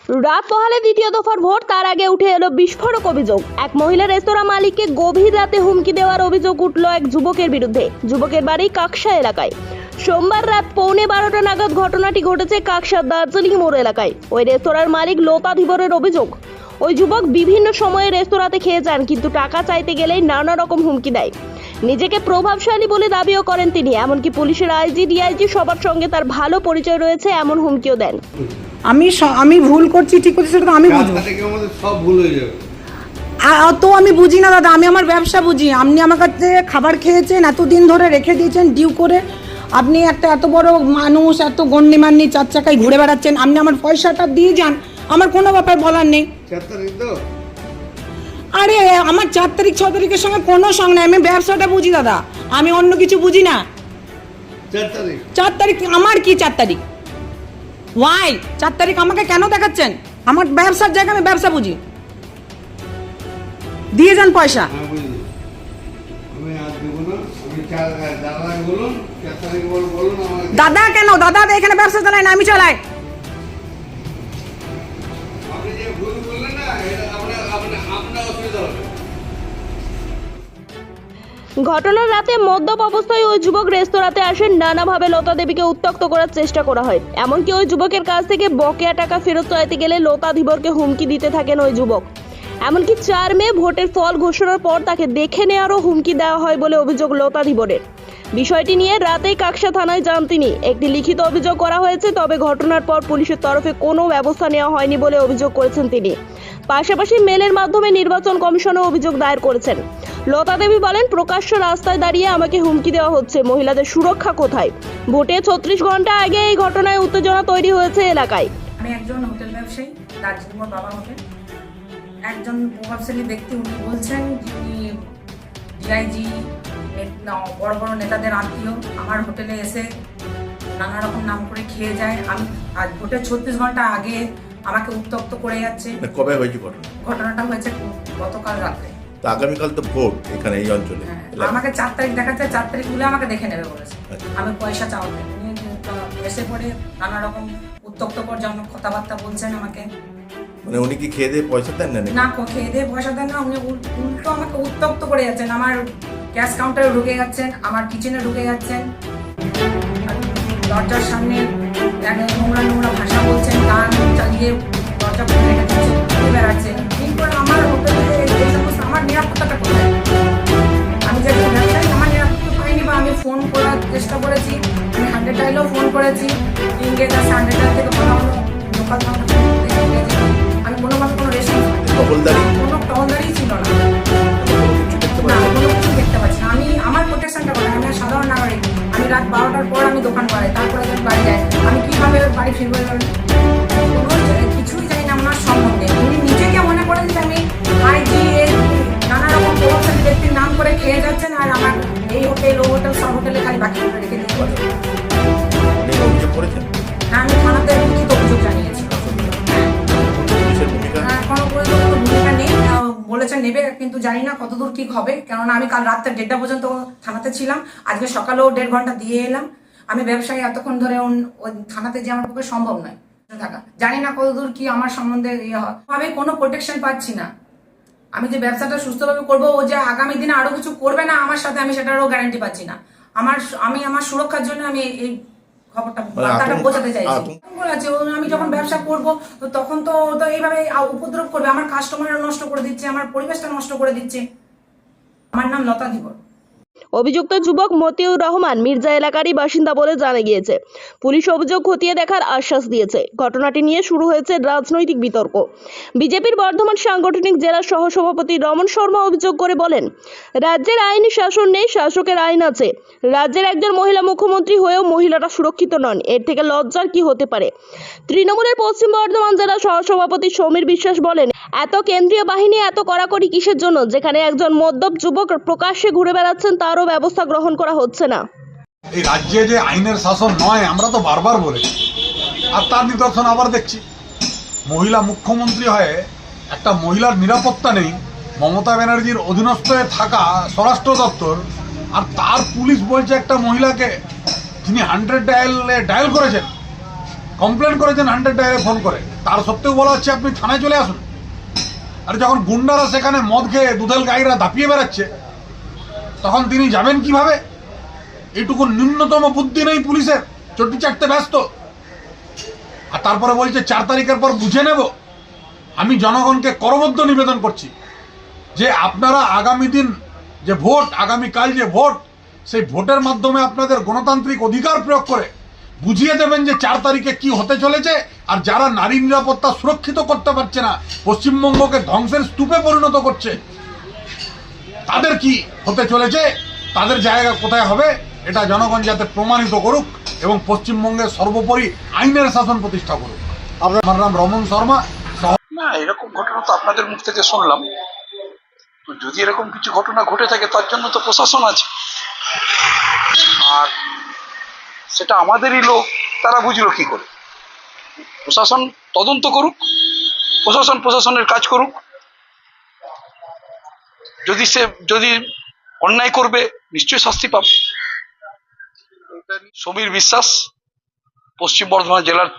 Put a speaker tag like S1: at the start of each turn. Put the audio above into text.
S1: রাত পোহালে দ্বিতীয় দফার ভোট, তার আগে উঠে এলো বিস্ফোরক অভিযোগ। এক মহিলা রেস্তোরাঁ মালিককে গভীর রাতে হুমকি দেওয়ার অভিযোগ উঠল এক যুবকের বিরুদ্ধে। যুবকের বাড়ি কাকসা এলাকায়। সোমবার রাত 11:15 নাগাদ ঘটনাটি ঘটেছে কাকসার দার্জিলিং মোড় এলাকায়। ওই রেস্তোরাঁর মালিক লতা ধীবরের অভিযোগ, ওই যুবক বিভিন্ন সময়ে রেস্তোরাঁতে খেয়ে যান, কিন্তু টাকা চাইতে গেলেই নানা রকম হুমকি দেয়। নিজেকে প্রভাবশালী বলে দাবিও করেন তিনি। এমনকি পুলিশের আইজি, ডিআইজি সবার সঙ্গে তার ভালো পরিচয় রয়েছে, এমন হুমকিও দেন।
S2: আমি ভুল করছি, ঠিক করছি, সেটা তো আমি বুঝবো।
S3: সব ভুল হয়ে যাবে।
S2: তো আমি বুঝি না দাদা, আমি আমার ব্যবসা বুঝি। আপনি আমার কাছে খাবার খেয়েছেন, এতদিন ধরে রেখে দিয়েছেন ডিউ করে। আপনি একটা এত বড় মানুষ, এত গণ্যমান্য, 4 চাকায় ঘুরে বেড়াচ্ছেন, আপনি আমার পয়সাটা দিয়ে যান, আমার কোনো ব্যাপার বলার নেই। আরে আমার 4 তারিখ 6 তারিখের সঙ্গে কোনো সঙ্গে নেই, আমি ব্যবসাটা বুঝি দাদা, আমি অন্য কিছু বুঝি না। 4 তারিখ আমার কি 4 তারিখ? ওয়াই 4 তারিখ আমাকে কেন দেখাচ্ছেন? আমার ব্যবসার জায়গা, আমি ব্যবসা বুঝি। দিয়ে যান পয়সা। দাদা কেন? দাদা এখানে ব্যবসা চালায় না, আমি চালাই।
S1: ঘটনার রাতে মদ্যপ অবস্থায় ওই যুবক রেস্তোরাঁতে আসেন। নানাভাবে লতা দেবীকে উত্ত্যক্ত করার চেষ্টা করা হয়। এমনকি ওই যুবকের কাছ থেকে বকেয়া টাকা ফেরত চাইতে গেলে লতা ধীবরকে হুমকি দিতে থাকেন ওই যুবক। এমনকি 4 মে ভোটের ফল ঘোষণার পর তাকে দেখে নেওয়ারও হুমকি দেওয়া হয় বলে অভিযোগ লতা ধীবরের। বিষয়টি নিয়ে রাতেই কাকসা থানায় যান তিনি। একটি লিখিত অভিযোগ করা হয়েছে, তবে ঘটনার পর পুলিশের তরফে কোনো ব্যবস্থা নেওয়া হয়নি বলে অভিযোগ করেছেন তিনি। পাশাপাশি মেলের মাধ্যমে নির্বাচন কমিশনে অভিযোগ দায়ের করেছেন। লতা দেবী বলেন, প্রকাশ্য রাস্তায় দাঁড়িয়ে আমাকে হুমকি দেওয়া হচ্ছে, মহিলাদের সুরক্ষা কোথায়? ভোটে 36 ঘন্টা আগে এই ঘটনায় উত্তেজনা তৈরি হয়েছে এলাকায়।
S4: আমি একজন হোটেল ব্যবসায়ী, দার্জিলিং মোড় বাবা হোটেল। একজন প্রভাবশালী ব্যক্তি, উনি বলছেন যিনি ডিআইজি, বড় বড় নেতাদের আত্মীয়, আমার হোটেলে এসে নানা রকম নাম করে খেয়ে যায়। আমি আজ ভোটের 36 ঘন্টা আগে আমাকে উত্ত্যক্ত করে যাচ্ছে।
S5: কবে হয়েছে
S4: ঘটনাটা হয়েছে গতকাল রাতে।
S5: তো আগামীকাল তো ভোট এখানে এই অঞ্চলে।
S4: আমাকে 4 তারিখ দেখাচ্ছে, 4 তারিখ হলে আমাকে দেখে নেবে বলেছে। আমি পয়সা চাওয়াতে উনি এসে পড়ে নানা রকম উত্ত্যক্তজনক কথাবার্তা বলছেন আমাকে।
S5: মানে উনি কি খেয়ে দিয়ে পয়সা দেন না?
S4: না, খেয়ে দিয়ে পয়সা দেন না, উনি উল্টো আমাকে উত্ত্যক্ত করে যাচ্ছেন। আমার ক্যাশ কাউন্টারে ঢুকে যাচ্ছেন, আমার কিচেনে ঢুকে যাচ্ছেন, দরজার সামনে নোংরা নোংরা ভাষা বলছেন, গান চালিয়ে দরজা খুলে রেখে দিচ্ছেন, বেড়াচ্ছেন। কিন্তু আমার হোটেলে এই সমস্ত, আমার নিরাপত্তাটা কোথায়? আমি যে ব্যবসায়ী, আমার নিরাপত্তা পাইনি। বা আমি ফোন করার চেষ্টা করেছি, আমি 100 ডায়ালেও ফোন করেছি, ইংরেজ আছে 100 ডায়াল থেকে বলা হলো লোকাল আমি কোনোভাবে কোনো রেসপন্স পাইনি, কোনো টহলদারি ছিল না, কোনো কিছু দেখতে পাচ্ছি না। আমি আমার প্রোটেকশনটা করে, আমি সাধারণ নাগরিক। আমি রাত 12টার পর আমি দোকান করাই, তারপরে আমি বাড়ি যাই। আমি কীভাবে বাড়ি ফিরবো? কোনো কিছুই জানি না আমার সম্বন্ধে। উনি নিজেকে মনে করেন যে আমি আইজি, নানা রকম প্রভাবশালী ব্যক্তির নাম করে খেয়ে যাচ্ছেন, আর আমার এই হোটেল ও হোটেল সব হোটেলে খালি বাকি রেখে দিতে বলে। হ্যাঁ, আমি থানাতে লিখিত অভিযোগ জানিয়েছি। ভূমিকা নেই বলেছে, নেবে, কিন্তু জানি না কতদূর কি হবে। কেননা আমি কাল রাত 1:30 পর্যন্ত থানাতে ছিলাম, আজকে সকালেও 1.5 ঘন্টা দিয়ে এলাম। আমি ব্যবসায়ী, এতক্ষণ ধরে ওই থানাতে যে আমার পক্ষে সম্ভব নয় থাকা। জানি না কতদূর কি আমার সম্বন্ধে ইয়ে হয়। আমি কোনো প্রোটেকশন পাচ্ছি না। আমি যে ব্যবসাটা সুস্থভাবে করবো, ও যে আগামী দিনে আরো কিছু করবে না আমার সাথে, আমি সেটারও গ্যারান্টি পাচ্ছি না। আমি আমার সুরক্ষার জন্য আমি এই খবরটা বার্তাটা বোঝাতে চাইছি। আমি যখন ব্যবসা করবো তখন তো এইভাবে উপদ্রব করবে, আমার কাস্টমার নষ্ট করে দিচ্ছে, আমার পরিবেশটা নষ্ট করে দিচ্ছে। আমার নাম লতা ধীবর।
S1: অভিযুক্ত যুবক মতিউর রহমান মির্জা এলাকারই বাসিন্দা বলে জানা গিয়েছে। পুলিশ অভিযোগ খতিয়ে দেখার আশ্বাস দিয়েছে। ঘটনাটি নিয়ে শুরু হয়েছে রাজনৈতিক বিতর্ক। বিজেপির বর্ধমান সাংগঠনিক জেলা সহসভাপতি রমন শর্মা অভিযোগ করে বলেন, রাজ্যের আইনি শাসন নেই, শাসকের আইন আছে। রাজ্যের একজন মহিলা মুখ্যমন্ত্রী হয়েও মহিলারা সুরক্ষিত নন, এর থেকে লজ্জার কি হতে পারে? তৃণমূলের পশ্চিম বর্ধমান জেলা সহসভাপতি সমীর বিশ্বাস বলেন, এত কেন্দ্রীয় বাহিনী এত কড়াকড়ি কিসের জন্য? যেখানে একজন মদ্যপ যুবক প্রকাশ্যে ঘুরে বেড়াচ্ছেন, তারও ব্যবস্থা গ্রহণ করা হচ্ছে না।
S6: এই রাজ্যে যে আইনের শাসন নয়, আমরা তো বারবার বলেছি, আর তার নিদর্শন আবার দেখছি। মহিলা মুখ্যমন্ত্রী হয়ে একটা মহিলার নিরাপত্তা নেই, মমতা ব্যানার্জির অধীনস্থ থাকা স্বরাষ্ট্র দপ্তর, আর তার পুলিশ বলছে একটা মহিলাকে যিনি 100 ডায়াল করেছেন কমপ্লেন করেছেন 100 ডায়ালে ফোন করে, তার সত্ত্বেও বলা হচ্ছে আপনি থানায় চলে আসুন। আর যখন গুন্ডারা সেখানে মদ খেয়ে দুধেল গাইরা দাপিয়ে বেড়াচ্ছে, তখন তিনি যাবেন কিভাবে? এইটুকু ন্যূনতম বুদ্ধি নেই পুলিশের, চটি চাটতে ব্যস্ত। আর তারপরে বলছে 4 তারিখের পর বুঝে নেব। আমি জনগণকে করবদ্ধ নিবেদন করছি যে আপনারা আগামী দিন যে ভোট, আগামীকাল যে ভোট, সেই ভোটের মাধ্যমে আপনাদের গণতান্ত্রিক অধিকার প্রয়োগ করে বুঝিয়ে দেবেন যে 4 তারিখে কি হতে চলেছে। আর যারা নারী নিরাপত্তা সুরক্ষিত করতে পারছে না, পশ্চিমবঙ্গকে ধ্বংসের স্তূপে পরিণত করছে, তাদের কি হতে চলেছে, তাদের জায়গা কোথায় হবে, এটা জনগণ যাতে প্রমাণিত করুক এবং পশ্চিমবঙ্গে সর্বোপরি আইনের শাসন প্রতিষ্ঠা করুক। আমার নাম রমন শর্মা।
S3: না, এরকম ঘটনা তো আপনাদের মুখ থেকে শুনলাম। তো যদি এরকম কিছু ঘটনা ঘটে থাকে তার জন্য তো প্রশাসন আছে, আর সেটা আমাদেরই লোক, তারা বুঝলো কি করে। প্রশাসন তদন্ত করুক, প্রশাসন প্রশাসনের কাজ করুক। যদি অন্যায় করবে নিশ্চয়ই শাস্তি পাবে। সমীর বিশ্বাস, পশ্চিম বর্ধমান জেলার